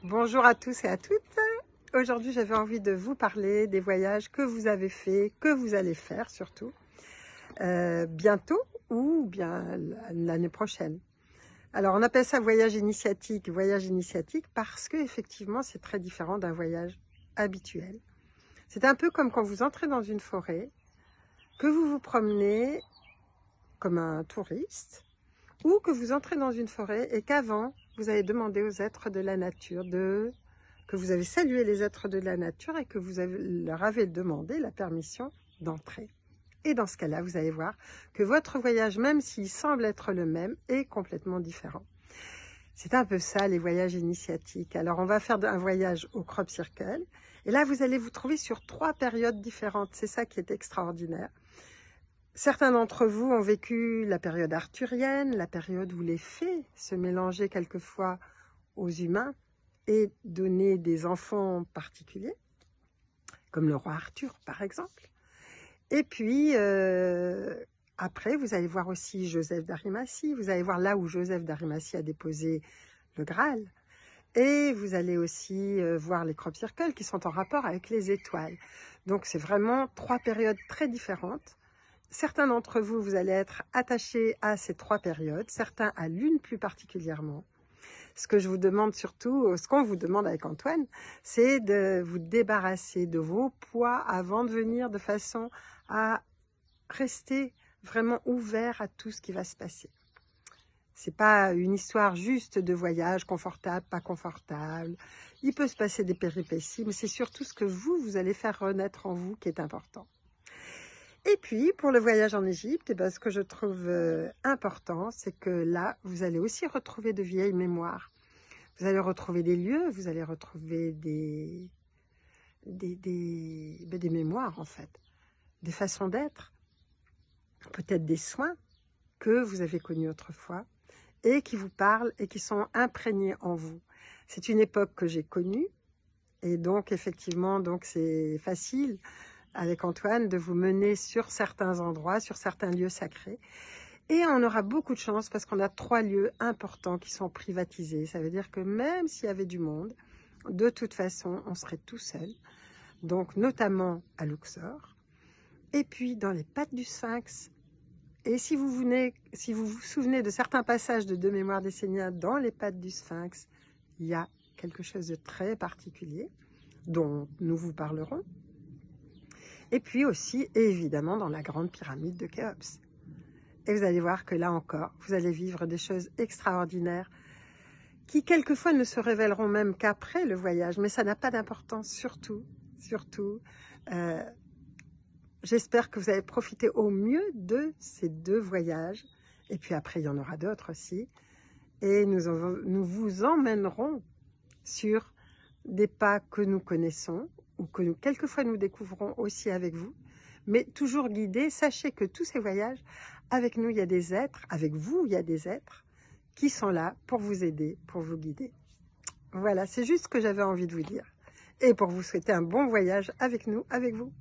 Bonjour à tous et à toutes. Aujourd'hui, j'avais envie de vous parler des voyages que vous avez faits, que vous allez faire surtout, bientôt ou bien l'année prochaine. Alors, on appelle ça voyage initiatique parce que effectivement, c'est très différent d'un voyage habituel. C'est un peu comme quand vous entrez dans une forêt, que vous vous promenez comme un touriste, ou que vous entrez dans une forêt et qu'avant, vous avez demandé aux êtres de la nature que vous avez salué les êtres de la nature et que leur avez demandé la permission d'entrer. Et dans ce cas-là, vous allez voir que votre voyage, même s'il semble être le même, est complètement différent. C'est un peu ça, les voyages initiatiques. Alors, on va faire un voyage au Crop Circle. Et là, vous allez vous trouver sur 3 périodes différentes. C'est ça qui est extraordinaire. Certains d'entre vous ont vécu la période arthurienne, la période où les fées se mélangeaient quelquefois aux humains et donnaient des enfants particuliers, comme le roi Arthur par exemple. Et puis, après, vous allez voir aussi Joseph d'Arimathie, vous allez voir là où Joseph d'Arimathie a déposé le Graal. Et vous allez aussi voir les crop circles qui sont en rapport avec les étoiles. Donc, c'est vraiment 3 périodes très différentes. Certains d'entre vous, vous allez être attachés à ces 3 périodes, certains à l'une plus particulièrement. Ce que je vous demande surtout, ce qu'on vous demande avec Antoine, c'est de vous débarrasser de vos poids avant de venir, de façon à rester vraiment ouvert à tout ce qui va se passer. C'est pas une histoire juste de voyage, confortable, pas confortable. Il peut se passer des péripéties, mais c'est surtout ce que vous allez faire renaître en vous qui est important. Et puis, pour le voyage en Égypte, ce que je trouve important, c'est que là, vous allez aussi retrouver de vieilles mémoires. Vous allez retrouver des lieux, vous allez retrouver des mémoires, en fait, des façons d'être, peut-être des soins que vous avez connus autrefois et qui vous parlent et qui sont imprégnés en vous. C'est une époque que j'ai connue et donc, effectivement, c'est facile avec Antoine, de vous mener sur certains endroits, sur certains lieux sacrés. Et on aura beaucoup de chance parce qu'on a 3 lieux importants qui sont privatisés. Ça veut dire que même s'il y avait du monde, de toute façon, on serait tout seul. Donc, notamment à Luxor. Et puis, dans les pattes du Sphinx. Et si vous vous souvenez de certains passages de Mémoires d'Essénia dans les pattes du Sphinx, il y a quelque chose de très particulier dont nous vous parlerons. Et puis aussi, évidemment, dans la grande pyramide de Khéops. Et vous allez voir que là encore, vous allez vivre des choses extraordinaires qui, quelquefois, ne se révéleront même qu'après le voyage. Mais ça n'a pas d'importance, surtout. J'espère que vous allez profiter au mieux de ces 2 voyages. Et puis après, il y en aura d'autres aussi. Et nous vous emmènerons sur des pas que nous connaissons, ou que quelquefois nous découvrons aussi avec vous, mais toujours guidés. Sachez que tous ces voyages, avec nous, il y a des êtres, avec vous, il y a des êtres qui sont là pour vous aider, pour vous guider. Voilà, c'est juste ce que j'avais envie de vous dire. Et pour vous souhaiter un bon voyage avec nous, avec vous.